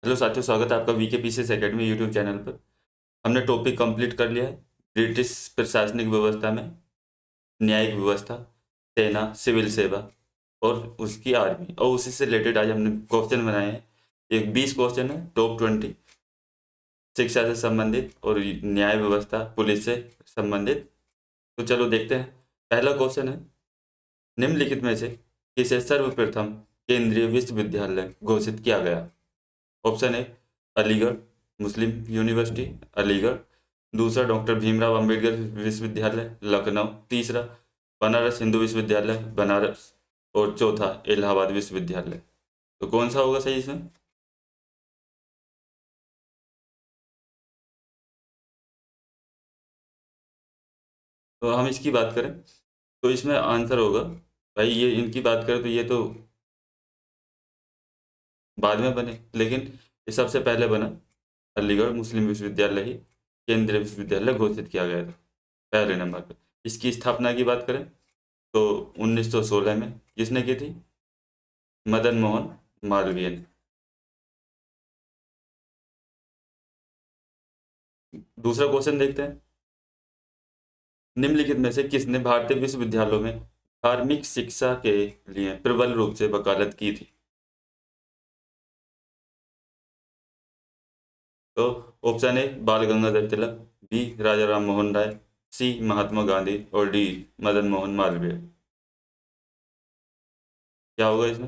Hello साथियों, स्वागत है आपका VK PCS academy YouTube channel पर। हमने टॉपिक कंप्लीट कर लिया है। ब्रिटिश प्रशासनिक व्यवस्था में न्यायिक व्यवस्था, सेना, सिविल सेवा और उसकी आर्मी, और उसी से रिलेटेड आज हमने क्वेश्चन बनाए हैं। एक 20 क्वेश्चन है, टॉप 20 शिक्षा से संबंधित और न्याय व्यवस्था, पुलिस से संबंधित। तो चलो देखते हैं। पहला क्वेश्चन है, निम्नलिखित में से किसे सर्वप्रथम केंद्रीय विश्वविद्यालय घोषित किया गया? Option A Aligarh Muslim university, Aligarh. दूसरा डॉक्टर भीमराव अंबेडकर विश्वविद्यालय, लखनऊ। तीसरा बनारस हिंदू विश्वविद्यालय, बनारस। और चौथा इलाहाबाद विश्वविद्यालय। तो कौन सा होगा सही इसमें? तो हम इसकी बात करें तो इसमें आंसर होगा, भाई ये इनकी बात करें तो ये तो बाद में बने, लेकिन ये सबसे पहले बना। अलीगढ़ मुस्लिम विश्वविद्यालय ही केंद्रीय विश्वविद्यालय घोषित किया गया था पहले नंबर पर। इसकी स्थापना की बात करें तो 1916 में किसने की थी? मदन मोहन मालवीय ने। दूसरा क्वेश्चन देखते हैं, निम्नलिखित में से किसने भारतीय विश्वविद्यालयों में धार्मिक शिक्षा के लिए प्रबल रूप से वकालत की थी? तो ऑप्शन ए बाल गंगाधर तिलक, बी राजा राम मोहन राय, सी महात्मा गांधी और डी मदन मोहन मालवीय। क्या होगा इसमें?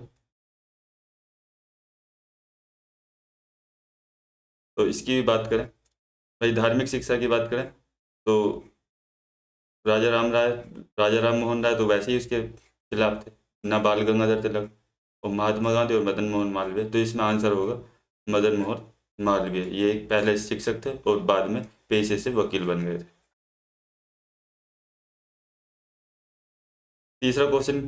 तो इसकी भी बात करें, भाई धार्मिक शिक्षा की बात करें तो राजा राम राय, राजा राम मोहन राय तो वैसे ही उसके खिलाफ थे, ना बाल गंगाधर तिलक और महात्मा गांधी और मदन मोहन मालवीय। तो इसमें आंसर होगा मदन मोहन मालवीय। ये पहले शिक्षक थे और बाद में पेशे से वकील बन गए थे। तीसरा क्वेश्चन,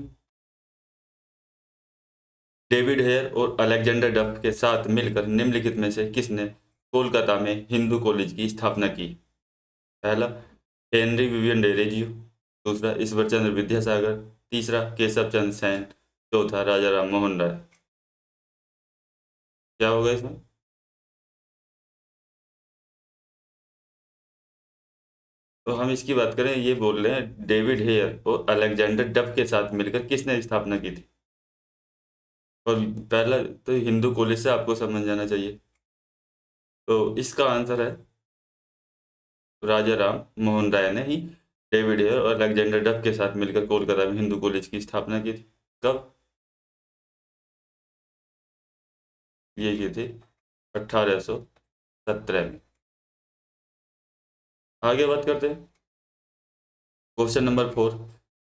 डेविड हेयर और अलेक्जेंडर डफ के साथ मिलकर निम्नलिखित में से किसने कोलकाता में हिंदू कॉलेज की स्थापना की? पहला हेनरी विवियन डेरेजियो, दूसरा ईश्वर चंद्र विद्यासागर, तीसरा केशव चंद्र सेन, चौथा राजा राम मोहन राय। क्या होगा इसमें? तो हम इसकी बात करें, ये बोल रहे हैं डेविड हेयर और अलेक्जेंडर डफ के साथ मिलकर किसने स्थापना की थी? और पहला तो हिंदू कॉलेज से आपको समझ जाना चाहिए। तो इसका आंसर है राजा राम मोहन राय ने ही डेविड हेयर और अलेक्जेंडर डफ के साथ मिलकर कोलकाता में हिंदू कॉलेज की स्थापना की थी। कब? ये की थी 1817 में। आगे बात करते हैं, क्वेश्चन नंबर 4,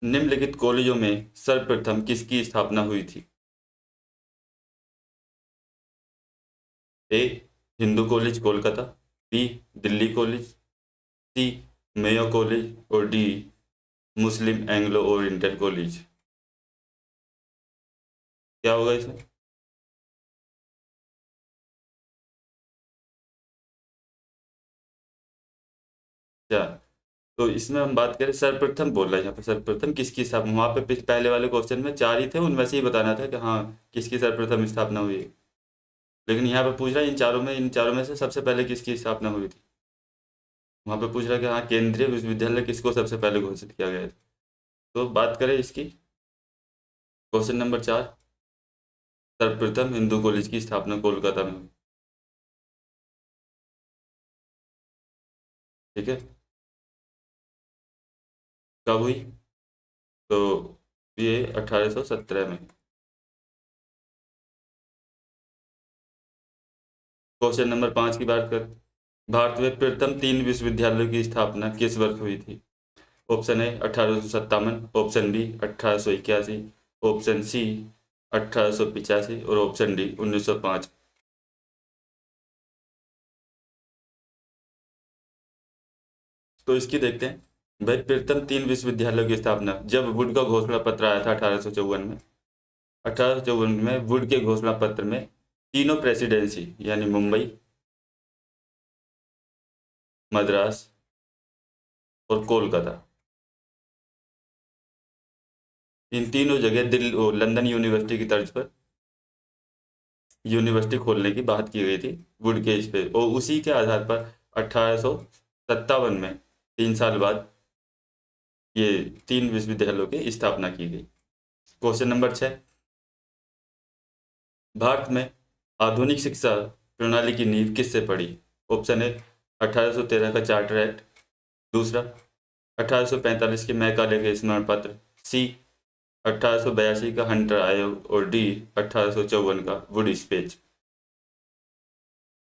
निम्नलिखित कॉलेजों में सर्वप्रथम किसकी स्थापना हुई थी? A Hindu college Kolkata, B Delhi college, C Mayo college और D Muslim Anglo Oriental college. क्या होगा इसमें? क्या? तो इसमें हम बात करें सर्वप्रथम बोल रहे हैं, यहाँ पे सर्वप्रथम किसकी स्थापना, वहाँ पे पहले वाले क्वेश्चन में चार ही थे, उनमें से ही बताना था कि हाँ किसकी सर्वप्रथम स्थापना हुई है। लेकिन यहाँ पे पूछ रहा है इन चारों में से सबसे पहले किसकी स्थापना हुई थी। वहाँ पे पूछ रहा है कि हाँ केंद्रीय विश्वविद्यालय किसको सबसे पहले घोषित किया गया था। तो बात करें इसकी, क्वेश्चन नंबर 4, सर्वप्रथम हिंदू कॉलेज की स्थापना कोलकाता में हुई। ठीक है, कब हुई? तो ये 1817 में। क्वेश्चन नंबर 5 की बात कर, भारत में प्रथम तीन विश्वविद्यालयों की स्थापना किस वर्ष हुई थी? Option A 1857, option B 1881, option C 1885 और ऑप्शन डी 1905। तो इसकी देखते हैं, भाई प्रथम तीन विश्वविद्यालयों की स्थापना जब वुड का घोषणा पत्र आया था 1854 में। 1854 में वुड के घोषणा पत्र में तीनों प्रेसिडेंसी यानी मुंबई, मद्रास और कोलकाता, इन तीनों जगह दिल्ली लंदन यूनिवर्सिटी की तर्ज पर यूनिवर्सिटी खोलने की बात की गई थी वुडकेज पे, और उसी के आधार पर 1857 में 3 साल बाद ये 3 विश्वविद्यालयों की स्थापना की गई। क्वेश्चन नंबर 6, भारत में आधुनिक शिक्षा प्रणाली की नींव किससे पड़ी? ऑप्शन ए 1813 का चार्टर एक्ट, दूसरा 1845 के मैकाले के स्मरण पत्र, सी 1882 का हंटर आयोग, और डी 1854 का वुड स्पेच।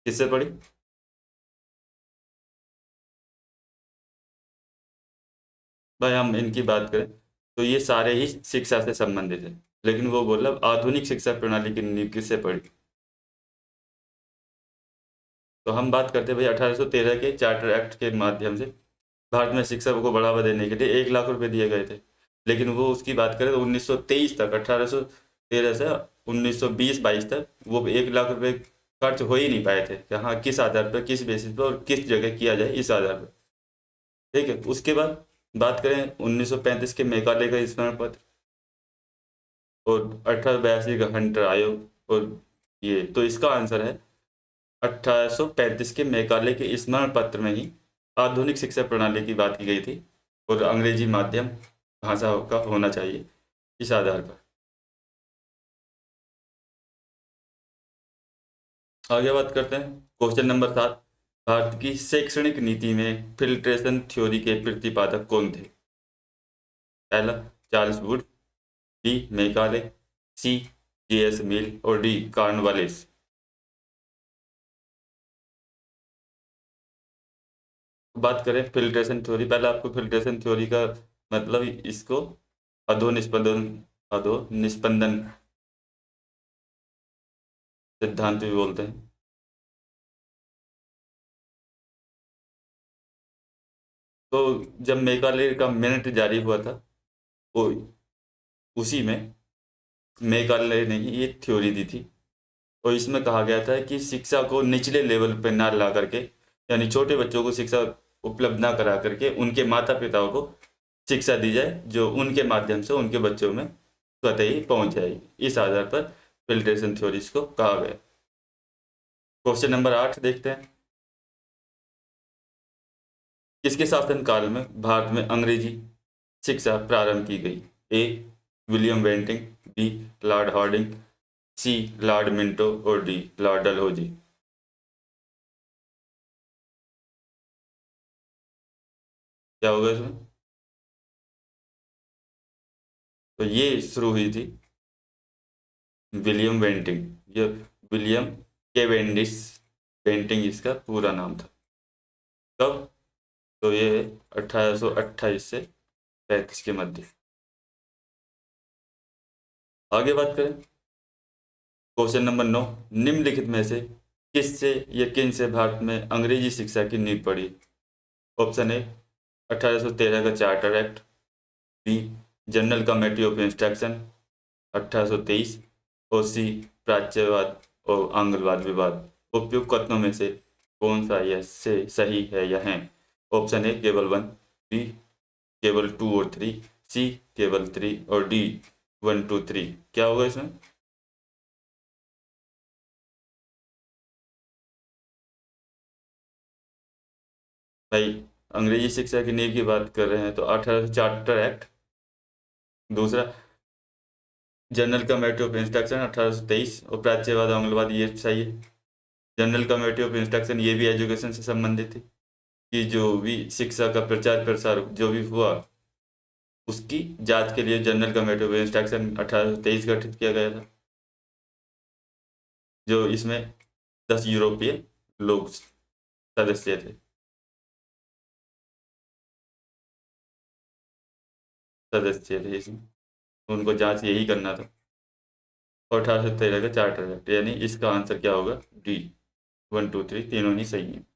किससे पड़ी? भाई हम इनकी बात करें तो ये सारे ही शिक्षा से संबंधित है, लेकिन वो बोला आधुनिक शिक्षा प्रणाली की नींव किससे पड़ी। तो हम बात करते हैं भाई 1813 के चार्टर एक्ट के माध्यम से भारत में शिक्षा को बढ़ावा देने के लिए 1 लाख रुपए दिए गए थे। लेकिन वो उसकी बात करें तो 1923 तक, 1813 से 1920-22 तक वो 1 लाख रुपए खर्च हो ही नहीं पाए थे कि हाँ किस आधार पर, किस बेसिस पर और किस जगह किया जाए, इस आधार पर। ठीक है, उसके बाद बात करें 1935 के मेघालय का स्मरण पत्र और 1882 का हंटर आयोग, और ये तो इसका आंसर है 1835 के मेघालय के स्मरण पत्र में ही आधुनिक शिक्षा प्रणाली की बात की गई थी और अंग्रेजी माध्यम भाषा का होना चाहिए इस आधार पर। आगे बात करते हैं क्वेश्चन नंबर 7, भारत की शैक्षणिक नीति में फिल्ट्रेशन थ्योरी के प्रतिपादक कौन थे? पहला चार्ल्स वुड, बी मेकाले, सी जे एस मिल, और डी कार्नवालिस। बात करें फिल्ट्रेशन थ्योरी, पहले आपको फिल्ट्रेशन थ्योरी का मतलब इसको अधोनिष्पंदन अधोनिष्पंदन सिद्धांत भी बोलते हैं। तो जब मेकाले का मिनट जारी हुआ था, वो उसी में मेकाले ने ही ये थ्योरी दी थी, और इसमें कहा गया था कि शिक्षा को निचले लेवल पर ना ला करके, यानी छोटे बच्चों को शिक्षा उपलब्ध ना करा करके उनके माता पिताओं को शिक्षा दी जाए जो उनके माध्यम से उनके बच्चों में स्वतः ही पहुंच जाएगी। इस आधार पर फिल्ट्रेशन थ्योरीज को कहा गया। क्वेश्चन नंबर 8 देखते हैं, किसके शासनकाल में भारत में अंग्रेजी शिक्षा प्रारंभ की गई? A William Bentinck, B Lord Hardinge, C Lord Minto, और डी लॉर्ड डलहौजी। क्या होगा इसमें? तो ये शुरू हुई थी विलियम बेंटिंग, ये विलियम केवेंडिश बेंटिंग इसका पूरा नाम था। कब? तो ये 1828 से 35 के मध्य। आगे बात करें क्वेश्चन नंबर 9, निम्नलिखित में से किससे या किन से भारत में अंग्रेजी शिक्षा की नींव पड़ी? ऑप्शन ए 1813 का charter act, B general committee of instruction 1823, और सी प्राच्यवाद और आंग्लवाद विवाद। उपयुक्त कथनों में से कौन सा यह से सही है या है? ऑप्शन ए केवल 1, बी केवल 2 और 3, सी केवल 3, और डी 1 2 3। क्या होगा इसमें? भाई अंग्रेजी शिक्षा की नींव की बात कर रहे हैं तो 18 चार्टर एक्ट, दूसरा जनरल कमेटी ऑफ इंस्ट्रक्शन 1823, और प्राच्यवाद आंग्लवाद, ये सही है। जनरल कमेटी ऑफ इंस्ट्रक्शन ये भी एजुकेशन से संबंधित है कि जो भी शिक्षा का प्रचार प्रसार जो भी हुआ उसकी जांच के लिए जनरल कमेटी ऑफ इंस्ट्रक्शन 1823 गठित किया गया था, जो इसमें 10 यूरोपीय लोग सदस्य थे, सदस्य थे इसमें, उनको जांच यही करना था। और 1813 का चार्टर एक्ट, यानी इसका आंसर क्या होगा? डी 1 2 3 तीनों ही सही है।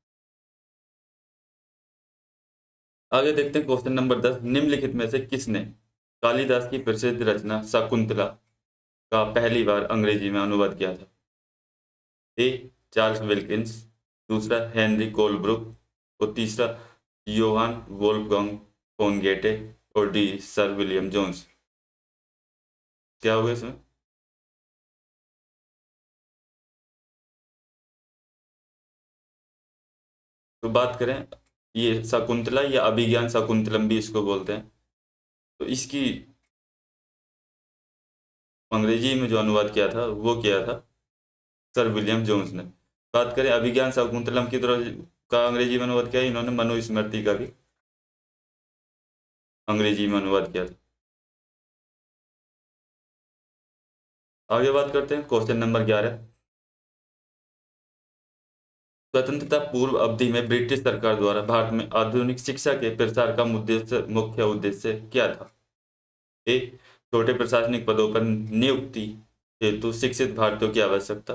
आगे देखते हैं क्वेश्चन नंबर 10, निम्नलिखित में से किसने कालिदास की प्रसिद्ध रचना शकुंतला का पहली बार अंग्रेजी में अनुवाद किया था? ए चार्ल्स विल्किंस, दूसरा हेनरी कोलब्रुक, और तीसरा योहान वोल्फगंग फोन गेटे, और डी सर विलियम जोन्स। क्या होगा इसमें? तो बात करें, ये शकुंतला या अभिज्ञान शकुंतलम भी इसको बोलते हैं, तो इसकी अंग्रेजी में जो अनुवाद किया था वो किया था सर विलियम जोन्स ने। बात करें अभिज्ञान शाकुंतलम की तरह का अंग्रेजी में अनुवाद किया, इन्होंने मनुस्मृति का भी अंग्रेजी में अनुवाद किया था। आगे बात करते हैं क्वेश्चन नंबर 11। स्वतंत्रता पूर्व अवधि में ब्रिटिश सरकार द्वारा भारत में आधुनिक शिक्षा के प्रसार का मुख्य उद्देश्य क्या था? ए, छोटे प्रशासनिक पदों पर नियुक्ति हेतु शिक्षित भारतीयों की आवश्यकता।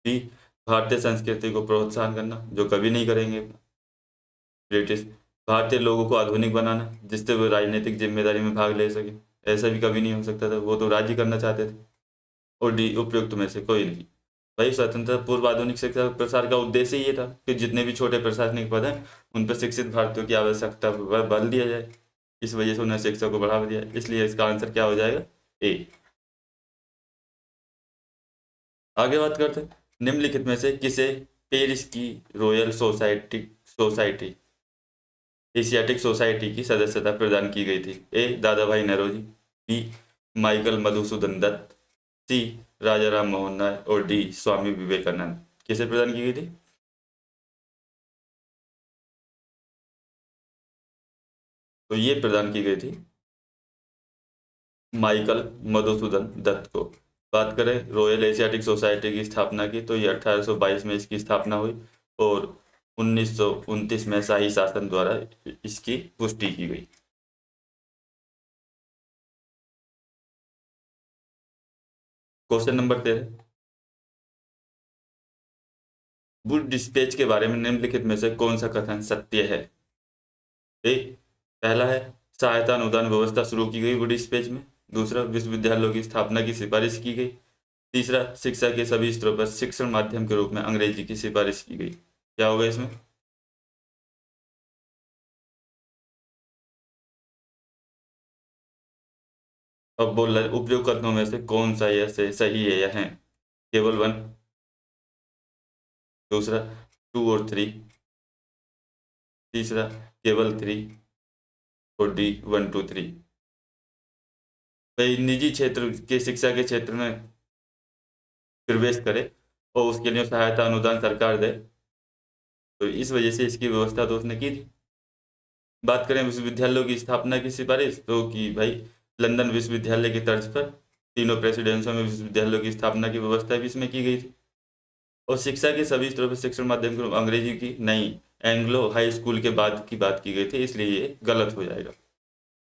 बी, भारतीय संस्कृति को प्रोत्साहन करना, जो कभी नहीं करेंगे ब्रिटिश। भारतीय लोगों को आधुनिक बनाना जिससे वो राजनीतिक जिम्मेदारी में भाग ले सके, ऐसा भी कभी नहीं हो सकता था, वो तो राज्य करना चाहते थे। और डी, उपयुक्त में से कोई नहीं। भाई स्वतंत्रता पूर्व आधुनिक शिक्षा प्रसार का उद्देश्य ये था कि जितने भी छोटे प्रशासनिक पद हैं उन पर शिक्षित भारतीयों की आवश्यकता पर बल दिया जाए, इस वजह से उन्हें शिक्षा को बढ़ावा दिया, इसलिए इसका आंसर क्या हो जाएगा? ए। आगे बात करते हैं, निम्नलिखित में से किसे पेरिस की royal society society Asiatic society की सदस्यता प्रदान की गई थी? A, Dadabhai Naoroji. B, Michael Madhusudan Dutt. C, Raja Ram Mohan Roy. और डी, स्वामी विवेकानंद। किसे प्रदान की गई थी? तो ये प्रदान की गई थी माइकल मधुसूदन दत्त को। बात करें रॉयल एशियाटिक सोसाइटी की स्थापना की, तो ये 1822 में इसकी स्थापना हुई और 1929 में शाही शासन द्वारा इसकी पुष्टि की गई। Question number 13। वुड डिस्पैच के बारे में निम्नलिखित में से कौन सा कथन सत्य है? ए, पहला है सहायता अनुदान व्यवस्था शुरू की गई वुड डिस्पैच में। दूसरा, विश्वविद्यालयों की स्थापना की सिफारिश की गई। तीसरा, शिक्षा के सभी स्तरों पर शिक्षण माध्यम के रूप में अंग्रेजी की सिफारिश की गई। क्या होगा इसमें? अब बोल रहा है उपयोग कथनों में से कौन सा यह से सही है या है? केवल वन। दूसरा, टू और थ्री। तीसरा, केवल थ्री। और डी, वन टू थ्री। भाई निजी क्षेत्र के शिक्षा के क्षेत्र में प्रवेश करे और उसके लिए सहायता अनुदान सरकार दे, तो इस वजह से इसकी व्यवस्था तो उसने की थी। बात करें विश्वविद्यालयों की स्थापना की सिफारिश, तो कि भाई लंदन विश्वविद्यालय की तर्ज पर तीनों प्रेसिडेंसियों में विश्वविद्यालयों की स्थापना की व्यवस्था भी इसमें की गई थी। और शिक्षा के सभी स्तरों पर शिक्षण माध्यम के रूप अंग्रेजी की नहीं, एंग्लो हाई स्कूल के बाद की बात की गई थी, इसलिए ये गलत हो जाएगा।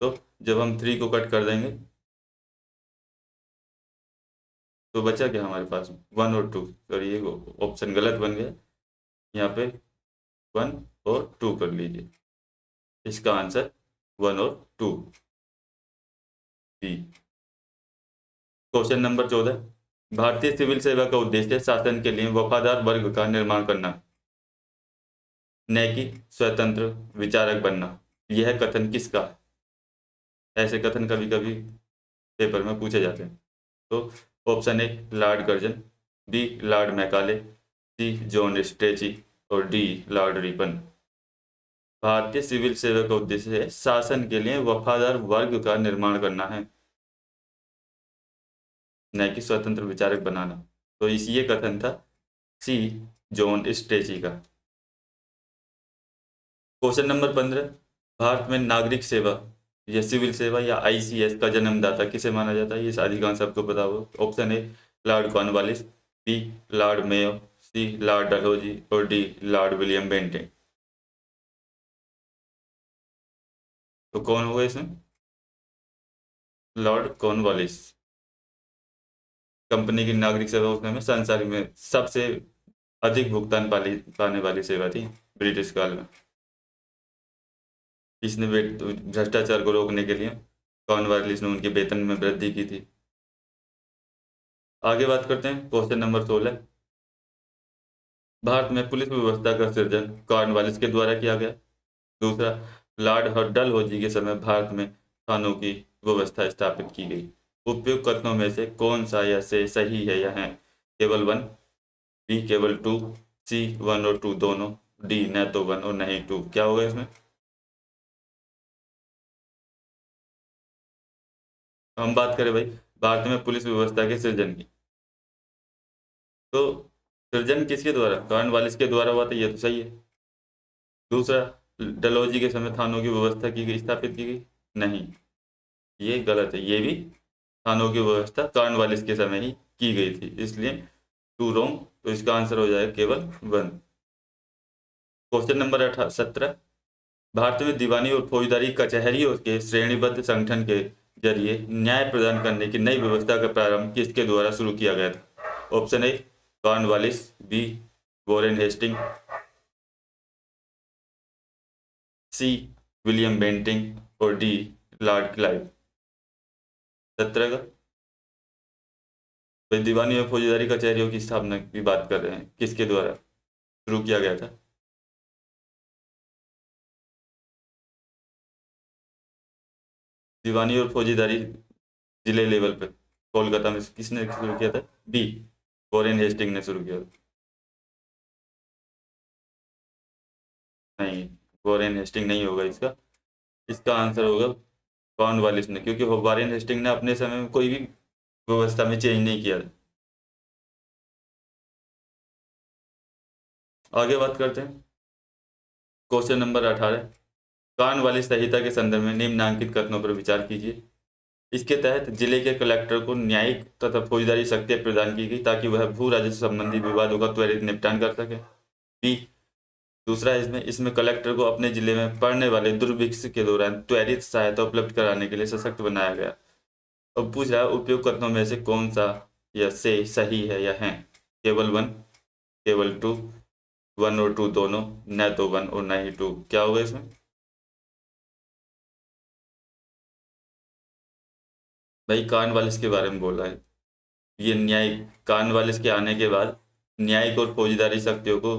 तो जब हम थ्री को कट कर देंगे तो बचा क्या हमारे पास? वन और टू। सॉरी, ये ऑप्शन गलत बन गया, यहाँ पे वन और टू कर लीजिए। इसका आंसर वन और टू, बी। Question number 14। भारतीय सिविल सेवा का उद्देश्य शासन के लिए वफादार वर्ग का निर्माण करना, न कि स्वतंत्र विचारक बनना। यह कथन किसका है? ऐसे कथन कभी कभी पेपर में पूछे जाते हैं। तो option A, Lord Curzon. B, Lord Macaulay. C, John Strachey. और डी, लॉर्ड रिपन। भारतीय सिविल सेवा का उद्देश्य है शासन के लिए वफादार वर्ग का निर्माण करना है, न कि स्वतंत्र विचारक बनाना। तो इस ये कथन था सी, जॉन स्ट्रेची का। Question number 15। भारत में नागरिक सेवा या सिविल सेवा या आईसीएस का जन्मदाता किसे माना जाता है? ये अधिकांश सबको पता हो। Option A, Lord Cornwallis. B, Lord Mayo. C, Lord Dalhousie. और डी, लॉर्ड विलियम बेंटिंक। तो कौन होगा इसमें? Lord Cornwallis. कंपनी की नागरिक सेवा उसमें संसार में सबसे अधिक भुगतान पाने वाली सेवा थी ब्रिटिश काल में। इसने भ्रष्टाचार को रोकने के लिए कॉर्नवालिस ने उनके वेतन में वृद्धि की थी। आगे बात करते हैं क्वेश्चन नंबर 16। भारत में पुलिस व्यवस्था का सृजन कॉर्नवालिस के द्वारा किया गया। दूसरा, लॉर्ड डलहौजी के समय भारत में थानों की व्यवस्था स्थापित की गई। उपयुक्त कथनों में से कौन सा या से सही है या है? केवल वन। बी, केवल टू। सी, वन और टू दोनों। डी न तो 1 और न ही 2। क्या होगा इसमें? हम बात करें भाई भारत में पुलिस व्यवस्था के सृजन की, तो सृजन किसके द्वारा? कॉर्नवालिस के द्वारा हुआ था, ये तो सही है। दूसरा, डलहौजी के समय थानों की व्यवस्था की गई, स्थापित की गई? नहीं, ये गलत है। ये भी थानों की व्यवस्था कॉर्नवालिस के समय ही की गई थी, इसलिए टू रोंग। तो इसका आंसर हो जाएगा केवल 1। क्वेश्चन नंबर 17, भारत में दीवानी और फौजदारी कचहरियों के श्रेणीबद्ध संगठन के जरिए न्याय प्रदान करने की नई व्यवस्था का प्रारंभ किसके द्वारा शुरू किया गया था? Option A Cornwallis, B Warren Hasting, C William Bentinck और डी लॉर्ड क्लाइव। 17 का भाई दीवानी और फौजदारी कचहरियों की स्थापना की बात कर रहे हैं, किसके द्वारा शुरू किया गया था? दीवानी और फौजदारी जिले लेवल पे कोलकाता में किसने शुरू किया था? बी वॉरेन हेस्टिंग ने शुरू किया था। नहीं, वॉरेन हेस्टिंग नहीं होगा इसका। इसका आंसर होगा कॉर्नवालिस ने, क्योंकि वॉरेन हेस्टिंग ने अपने समय में कोई भी व्यवस्था में चेंज नहीं किया था। आगे बात करते हैं। क्वेश्चन नंबर 18, कॉर्नवालिस संहिता के संदर्भ में निम्नलिखित कथनों पर विचार कीजिए। इसके तहत जिले के कलेक्टर को न्यायिक तथा फौजदारी शक्तियां प्रदान की गई ताकि वह भू राजस्व संबंधी विवादों का त्वरित निपटान कर सके। बी, दूसरा इसमें इसमें कलेक्टर को अपने जिले में पड़ने वाले दुर्भिक्ष के दौरान त्वरित सहायता उपलब्ध कराने के लिए सशक्त बनाया गया। अब पूछ रहा है उपयुक्त कथनों में से कौन सा या से सही है या है? केवल 1, केवल 2, 1 और 2 दोनों, न तो 1 और न ही 2। क्या होगा इसमें? भाई कार्नवालिस के बारे में बोल रहा है। ये न्यायिक कार्नवालिस के आने के बाद न्यायिक और फौजदारी शक्तियों को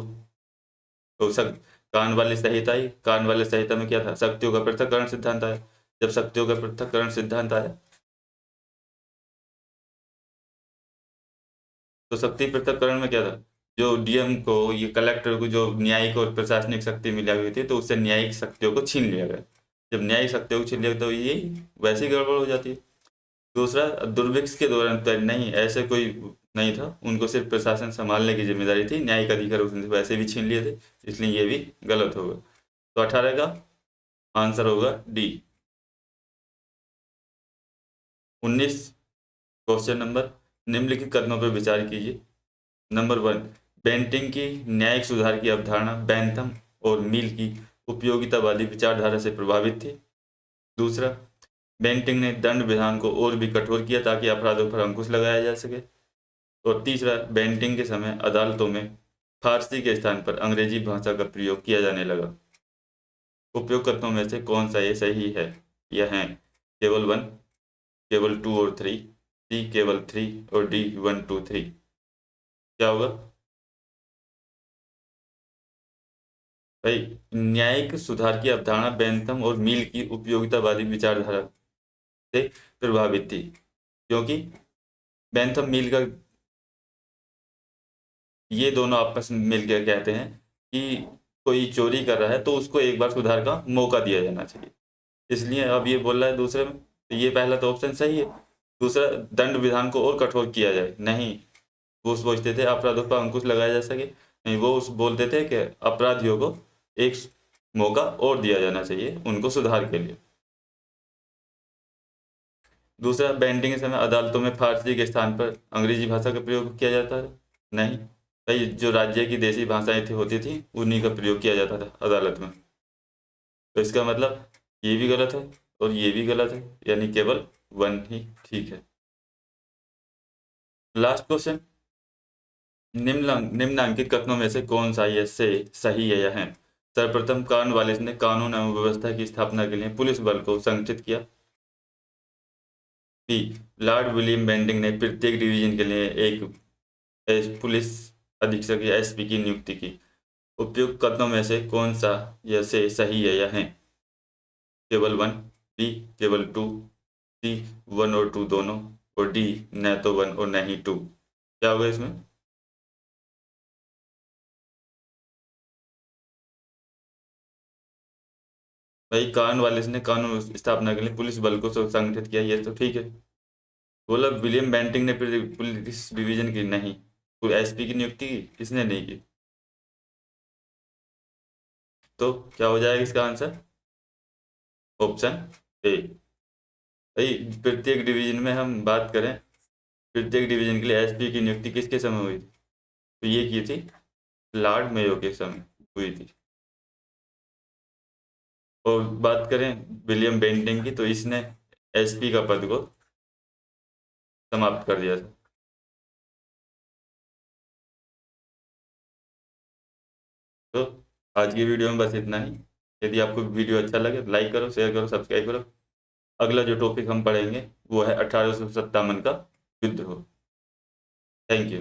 तो सक कार्नवालिस संहिता ही, कार्नवालिस संहिता में क्या था? शक्तियों का पृथक्करण सिद्धांत आया। जब शक्तियों का पृथक्करण सिद्धांत आया तो शक्ति पृथक्करण में क्या था? जो डीएम को, ये कलेक्टर को जो न्यायिक और प्रशासनिक शक्ति मिली हुई थी, तो उससे न्यायिक शक्तियों को छीन लिया गया। जब न्यायिक शक्तियों को छीन लिया तो ये वैसी गड़बड़ हो जाती है। दूसरा, दुर्भिक्ष के दौरान तो नहीं, ऐसे कोई नहीं था, उनको सिर्फ प्रशासन संभालने की जिम्मेदारी थी, न्यायिक अधिकार उसने वैसे भी छीन लिए थे, इसलिए ये भी गलत होगा। तो 18 का आंसर होगा डी। 19, क्वेश्चन नंबर, निम्नलिखित कथनों पर विचार कीजिए। नंबर 1, बेंटिंग की न्यायिक सुधार की अवधारणा बेंथम और मिल की उपयोगितावादी विचारधारा से प्रभावित थी। दूसरा, बेंटिंग ने दंड विधान को और भी कठोर किया ताकि अपराधों पर अंकुश लगाया जा सके। और तीसरा, बेंटिंग के समय अदालतों में फारसी के स्थान पर अंग्रेजी भाषा का प्रयोग किया जाने लगा। उपयोग कथनों में से कौन सा ये सही है? यह है केवल 1, केवल 2 और 3, सी केवल 3 और डी 1 2 3। क्या होगा भाई? न्यायिक सुधार की अवधारणा बेंथम और मील की उपयोगितावादी विचारधारा से प्रभावित थी, क्योंकि बेंथम मील का ये दोनों आपस में मिलकर कहते हैं कि कोई चोरी कर रहा है तो उसको एक बार सुधार का मौका दिया जाना चाहिए। इसलिए अब ये बोल रहा है दूसरे में, तो ये पहला तो ऑप्शन सही है। दूसरा, दंड विधान को और कठोर किया जाए, नहीं, वो सोचते थे अपराधों पर अंकुश लगाया जा सके, नहीं, वो उस बोलते थे कि अपराधियों को एक मौका और दिया जाना चाहिए उनको सुधार के लिए। दूसरा, बैंडिंग के समय अदालतों में फारसी के स्थान पर अंग्रेजी भाषा का प्रयोग किया जाता है, नहीं, भाई जो राज्य की देसी भाषाएं थी होती थी उन्हीं का प्रयोग किया जाता था अदालत में। तो इसका मतलब ये भी गलत है और ये भी गलत है, यानी केवल 1 ही ठीक है। लास्ट क्वेश्चन, निम्नलिखित कथनों में से कौन सा ये से सही है या है? सर्वप्रथम कॉर्नवालिस ने कानून एवं व्यवस्था की स्थापना के लिए पुलिस बल को संगठित किया। बी, लॉर्ड विलियम बेंटिंग ने प्रत्येक डिवीजन के लिए एक पुलिस अधीक्षक या एसपी की नियुक्ति की। उपयुक्त कथनों में से कौन सा यह से सही है या है? केवल 1, बी केवल 2, सी 1 और 2 दोनों, और डी न तो 1 और न ही 2। क्या होगा इसमें? भाई कानून वाले ने कानून स्थापना के लिए पुलिस बल को संगठित किया, ये तो ठीक है। बोला विलियम बेंटिंग ने फिर पुलिस डिवीजन की नहीं, एसपी की नियुक्ति की, किसने नहीं की। तो क्या हो जाएगा इसका आंसर? Option A. भाई प्रत्येक डिवीजन में हम बात करें, प्रत्येक डिवीजन के लिए एसपी की नियुक्ति किसके समय हुई थी? तो ये की थी लॉर्ड मेयो के समय हुई थी। और बात करें विलियम बेंटिंग की, तो इसने एसपी का पद को समाप्त कर दिया था। तो आज की वीडियो में बस इतना ही। यदि आपको वीडियो अच्छा लगे तो लाइक करो, शेयर करो, सब्सक्राइब करो। अगला जो टॉपिक हम पढ़ेंगे वो है 1857 का विद्रोह। Thank you.